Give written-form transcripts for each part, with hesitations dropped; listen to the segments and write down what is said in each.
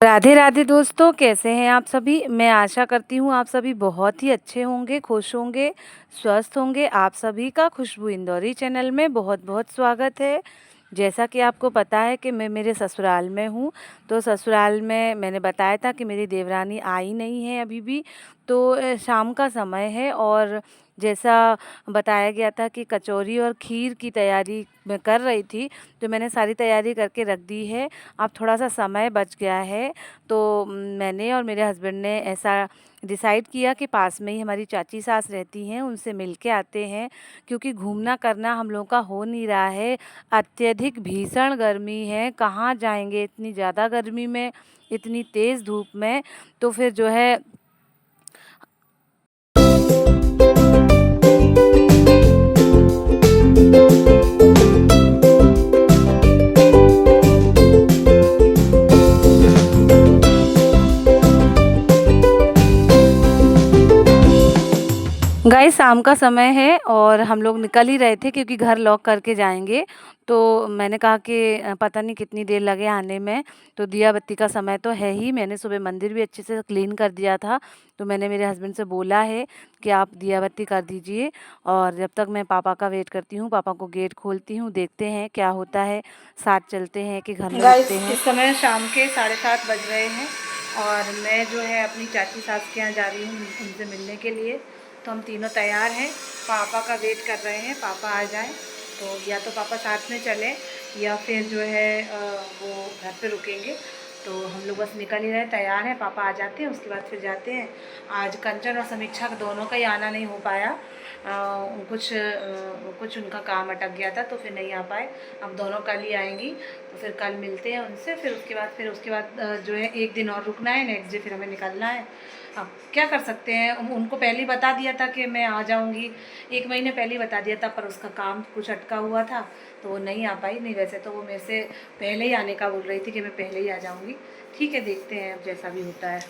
राधे राधे दोस्तों, कैसे हैं आप सभी। मैं आशा करती हूँ आप सभी बहुत ही अच्छे होंगे, खुश होंगे, स्वस्थ होंगे। आप सभी का खुशबू इंदौरी चैनल में बहुत बहुत स्वागत है। जैसा कि आपको पता है कि मैं मेरे ससुराल में हूँ, तो ससुराल में मैंने बताया था कि मेरी देवरानी आई नहीं है अभी भी। तो शाम का समय है और जैसा बताया गया था कि कचौरी और खीर की तैयारी मैं कर रही थी, तो मैंने सारी तैयारी करके रख दी है। अब थोड़ा-सा समय बच गया है, तो मैंने और मेरे हस्बैंड ने ऐसा डिसाइड किया कि पास में ही हमारी चाची सास रहती हैं, उनसे मिल के आते हैं, क्योंकि घूमना करना हम लोगों का हो नहीं रहा है। अत्यधिक भीषण गर्मी है, कहाँ जाएँगे इतनी ज़्यादा गर्मी में, इतनी तेज़ धूप में। तो फिर जो है गाइस शाम का समय है और हम लोग निकल ही रहे थे क्योंकि घर लॉक करके जाएँगे। तो मैंने कहा कि पता नहीं कितनी देर लगे आने में, तो दिया बत्ती का समय तो है ही। मैंने सुबह मंदिर भी अच्छे से क्लीन कर दिया था, तो मैंने मेरे हस्बैंड से बोला है कि आप दिया बत्ती कर दीजिए और जब तक मैं पापा का वेट करती हूँ, पापा को गेट खोलती हूँ, देखते हैं क्या होता है, साथ चलते हैं कि घर में रुकते हैं। इस समय शाम के 7:30 बज रहे हैं और मैं जो है अपनी चाची सास के यहाँ जा रही हूँ उनसे मिलने के लिए। तो हम तीनों तैयार हैं, पापा का वेट कर रहे हैं, पापा आ जाएं तो या तो पापा साथ में चलें या फिर जो है वो घर पे रुकेंगे। तो हम लोग बस निकल ही रहे हैं, तैयार हैं, पापा आ जाते हैं उसके बाद फिर जाते हैं। आज कंचन और समीक्षा दोनों का ही आना नहीं हो पाया, कुछ उनका काम अटक गया था तो फिर नहीं आ पाए। अब दोनों कल ही आएंगी, तो फिर कल मिलते हैं उनसे। फिर उसके बाद जो है एक दिन और रुकना है, नेक्स्ट डे फिर हमें निकलना है। अब क्या कर सकते हैं, उनको पहले ही बता दिया था कि मैं आ जाऊंगी, 1 महीने पहले ही बता दिया था, पर उसका काम कुछ अटका हुआ था तो वो नहीं आ पाई। नहीं वैसे तो वो मेरे से पहले ही आने का बोल रही थी कि मैं पहले ही आ जाऊंगी। ठीक है, देखते हैं अब जैसा भी होता है।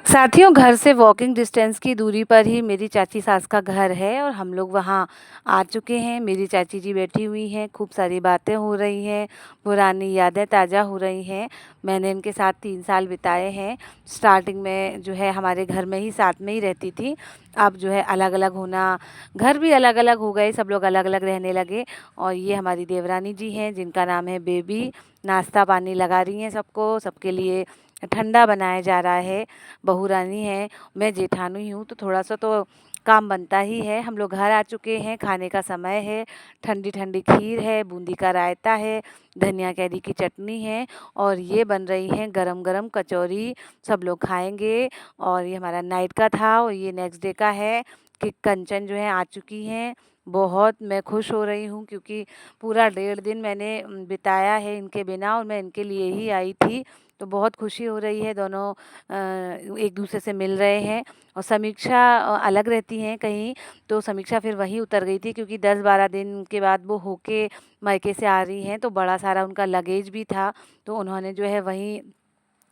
साथियों, घर से वॉकिंग डिस्टेंस की दूरी पर ही मेरी चाची सास का घर है और हम लोग वहाँ आ चुके हैं। मेरी चाची जी बैठी हुई हैं, खूब सारी बातें हो रही हैं, पुरानी यादें ताज़ा हो रही हैं। मैंने इनके साथ 3 साल बिताए हैं। स्टार्टिंग में जो है हमारे घर में ही साथ में ही रहती थी, अब जो है अलग-अलग होना, घर भी अलग-अलग हो गए, सब लोग अलग-अलग रहने लगे। और ये हमारी देवरानी जी हैं जिनका नाम है बेबी, नाश्ता पानी लगा रही हैं सबको, सबके लिए ठंडा बनाया जा रहा है। बहू रानी है, मैं जेठानी ही हूँ, तो थोड़ा-सा तो काम बनता ही है। हम लोग घर आ चुके हैं, खाने का समय है। ठंडी-ठंडी खीर है, बूंदी का रायता है, धनिया कैरी की चटनी है और ये बन रही हैं गरम-गरम कचौरी। सब लोग खाएँगे और ये हमारा नाइट का था और ये नेक्स्ट डे का है कि कंचन जो है आ चुकी हैं। बहुत मैं खुश हो रही हूँ क्योंकि पूरा 1.5 दिन मैंने बिताया है इनके बिना और मैं इनके लिए ही आई थी। तो बहुत खुशी हो रही है, दोनों एक दूसरे से मिल रहे हैं। और समीक्षा अलग रहती हैं कहीं, तो समीक्षा फिर वहीं उतर गई थी क्योंकि 10-12 दिन के बाद वो होके मायके से आ रही हैं, तो बड़ा सारा उनका लगेज भी था, तो उन्होंने जो है वहीं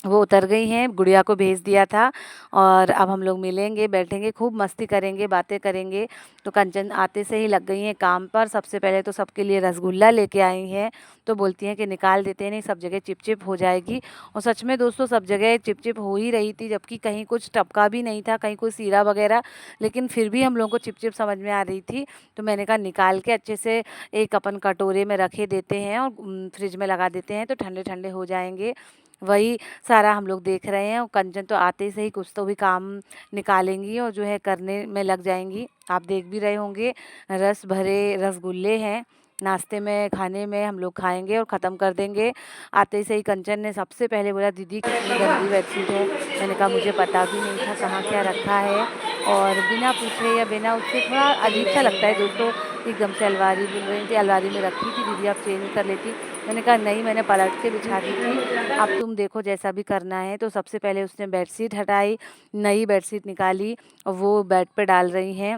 वो उतर गई हैं, गुड़िया को भेज दिया था। और अब हम लोग मिलेंगे, बैठेंगे, खूब मस्ती करेंगे, बातें करेंगे। तो कंचन आते से ही लग गई हैं काम पर। सबसे पहले तो सबके लिए रसगुल्ला लेके आई हैं, तो बोलती हैं कि निकाल देते हैं, नहीं सब जगह चिपचिप हो जाएगी। और सच में दोस्तों सब जगह चिपचिप हो ही रही थी, जबकि कहीं कुछ टपका भी नहीं था, कहीं कोई सीरा वगैरह, लेकिन फिर भी हम लोगों को चिपचिप समझ में आ रही थी। तो मैंने कहा निकाल के अच्छे से एक अपन कटोरे में रखे देते हैं और फ्रिज में लगा देते हैं, तो ठंडे-ठंडे हो जाएँगे। वही सारा हम लोग देख रहे हैं और कंचन तो आते से ही कुछ तो भी काम निकालेंगी और जो है करने में लग जाएँगी। आप देख भी रहे होंगे, रस भरे रसगुल्ले हैं, नाश्ते में, खाने में हम लोग खाएँगे और ख़त्म कर देंगे। आते से ही कंचन ने सबसे पहले बोला, दीदी कितनी गंदी बेडशीट है। मैंने कहा मुझे पता भी नहीं था कहाँ क्या रखा है। और बिना पूछे या बिना उसके थोड़ा अजीब-सा लगता है दोस्तों, एकदम से अलमारी बोल रही थी, अलमारी में रखी थी दीदी, आप चेंज कर लेती। मैंने कहा नहीं, मैंने पलट के बिछा दी थी, अब तुम देखो जैसा भी करना है। तो सबसे पहले उसने बेडशीट हटाई, नई बेडशीट निकाली और वो बेड पे डाल रही हैं।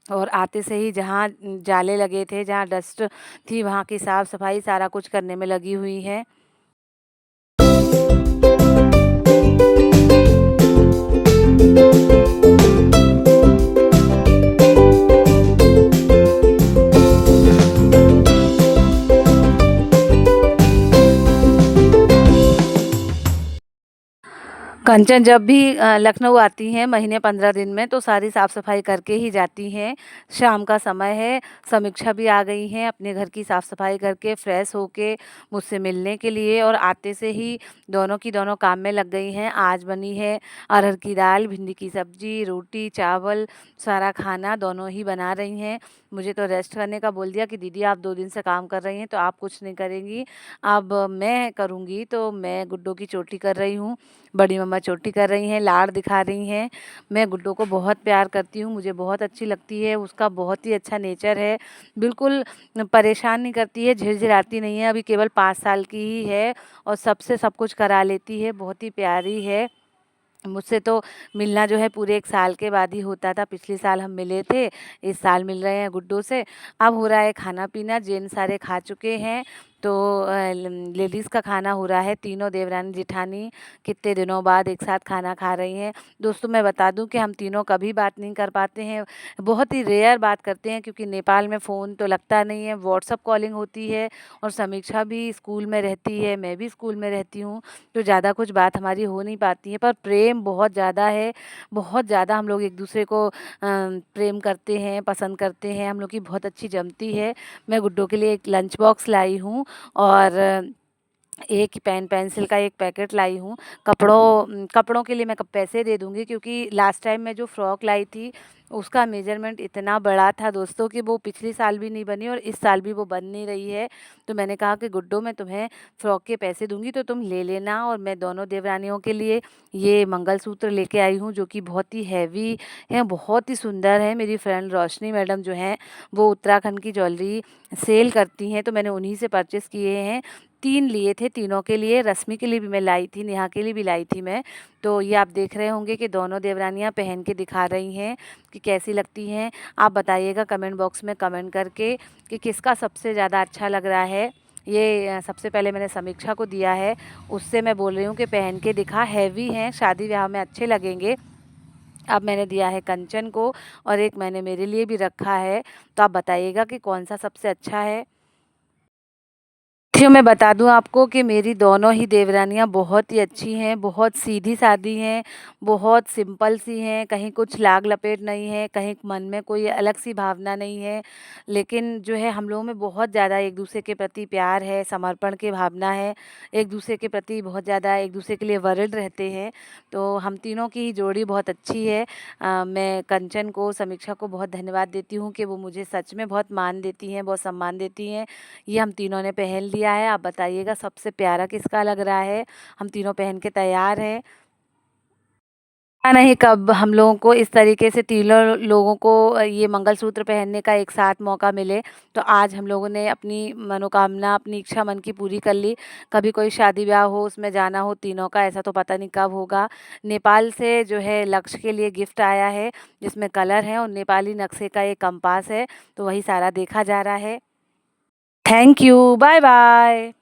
और आते से ही जहाँ जाले लगे थे, जहाँ डस्ट थी, वहाँ की साफ-सफाई सारा कुछ करने में लगी हुई हैं। कंचन जब भी लखनऊ आती हैं महीने 15 दिन में तो सारी साफ-सफाई करके ही जाती हैं। शाम का समय है, समीक्षा भी आ गई हैं अपने घर की साफ-सफाई करके फ्रेश होके मुझसे मिलने के लिए और आते से ही दोनों की दोनों काम में लग गई हैं। आज बनी है अरहर की दाल, भिंडी की सब्ज़ी, रोटी, चावल, सारा खाना दोनों ही बना रही हैं। मुझे तो रेस्ट करने का बोल दिया कि दीदी आप 2 दिन से काम कर रही हैं तो आप कुछ नहीं करेंगी, अब मैं करूँगी। तो मैं गुड्डो की चोटी कर रही हूँ। बड़ी मम्मा चोटी कर रही हैं, लाड़ दिखा रही हैं। मैं गुड्डो को बहुत प्यार करती हूँ, मुझे बहुत अच्छी लगती है, उसका बहुत ही अच्छा नेचर है। बिल्कुल परेशान नहीं करती है, झिरझिराती नहीं है, अभी केवल 5 साल की ही है और सबसे सब कुछ करा लेती है, बहुत ही प्यारी है। मुझसे तो मिलना जो है पूरे 1 साल के बाद ही होता था, पिछले साल हम मिले थे, इस साल मिल रहे हैं गुड्डो से। अब हो रहा है खाना-पीना, जेन्ट्स सारे खा चुके हैं, तो लेडीज़ का खाना हो रहा है, तीनों देवरानी-जेठानी कितने दिनों बाद एक साथ खाना खा रही हैं। दोस्तों मैं बता दूँ कि हम तीनों कभी बात नहीं कर पाते हैं, बहुत ही रेयर बात करते हैं क्योंकि नेपाल में फ़ोन तो लगता नहीं है, व्हाट्सएप कॉलिंग होती है और समीक्षा भी स्कूल में रहती है, मैं भी स्कूल में रहती हूँ, तो ज़्यादा कुछ बात हमारी हो नहीं पाती है। पर प्रेम बहुत ज़्यादा है, बहुत ज़्यादा हम लोग एक-दूसरे को प्रेम करते हैं, पसंद करते हैं, हम लोग की बहुत अच्छी जमती है। मैं गुड्डो के लिए एक लंच बॉक्स लाई हूँ और एक पेन पेंसिल का एक पैकेट लाई हूँ। कपड़ों के लिए मैं कब पैसे दे दूँगी क्योंकि लास्ट टाइम मैं जो फ्रॉक लाई थी, उसका मेज़रमेंट इतना बड़ा था दोस्तों कि वो पिछले साल भी नहीं बनी और इस साल भी वो बन नहीं रही है। तो मैंने कहा कि गुड्डो मैं तुम्हें फ्रॉक के पैसे दूँगी तो तुम ले लेना और मैं दोनों देवरानियों के लिए ये मंगलसूत्र लेके आई हूँ जो कि बहुत ही हेवी है, बहुत ही सुंदर है। मेरी फ्रेंड रोशनी मैडम जो हैं, वो उत्तराखंड की ज्वेलरी सेल करती हैं, तो मैंने उन्हीं से परचेज़ किए हैं। 3 लिए थे, तीनों के लिए, रश्मि के लिए भी मैं लाई थी, नेहा के लिए भी लाई थी मैं। तो ये आप देख रहे होंगे कि दोनों देवरानियाँ पहन के दिखा रही हैं कि कैसी लगती हैं। आप बताइएगा कमेंट बॉक्स में कमेंट करके कि किसका सबसे ज़्यादा अच्छा लग रहा है। ये सबसे पहले मैंने समीक्षा को दिया है, उससे मैं बोल रही हूँ कि पहन के दिखा, हेवी हैं, शादी-ब्याह में अच्छे लगेंगे। अब मैंने दिया है कंचन को और एक मैंने मेरे लिए भी रखा है, तो आप बताइएगा कि कौन-सा सबसे अच्छा है। साथियों मैं बता दूँ आपको कि मेरी दोनों ही देवरानियाँ बहुत ही अच्छी हैं, बहुत सीधी-सादी हैं, बहुत सिंपल सी हैं, कहीं कुछ लाग-लपेट नहीं है, कहीं मन में कोई अलग-सी भावना नहीं है। लेकिन जो है हम लोगों में बहुत ज़्यादा एक-दूसरे के प्रति प्यार है, समर्पण की भावना है, एक-दूसरे के प्रति बहुत ज़्यादा एक-दूसरे के लिए वरिड रहते हैं। तो हम तीनों की ही जोड़ी बहुत अच्छी है। मैं कंचन को, समीक्षा को बहुत धन्यवाद देती हूँ कि वो मुझे सच में बहुत मान देती हैं, बहुत सम्मान देती हैं। ये हम तीनों ने पहन लिया है, आप बताइएगा सबसे प्यारा किसका लग रहा है? हम तीनों पहन के तैयार हैं। पता नहीं कब हम लोगों को इस तरीके से तीनों लोगों को ये मंगलसूत्र पहनने का एक साथ मौका मिले, तो आज हम लोगों ने अपनी मनोकामना, अपनी इच्छा मन की पूरी कर ली। कभी कोई शादी-ब्याह हो, उसमें जाना हो तीनों का, ऐसा तो पता नहीं कब होगा। नेपाल से जो है लक्ष्य के लिए गिफ्ट आया है, जिसमें कलर है और नेपाली नक्शे का एक कंपास है, तो वही सारा देखा जा रहा है। Thank you, bye-bye.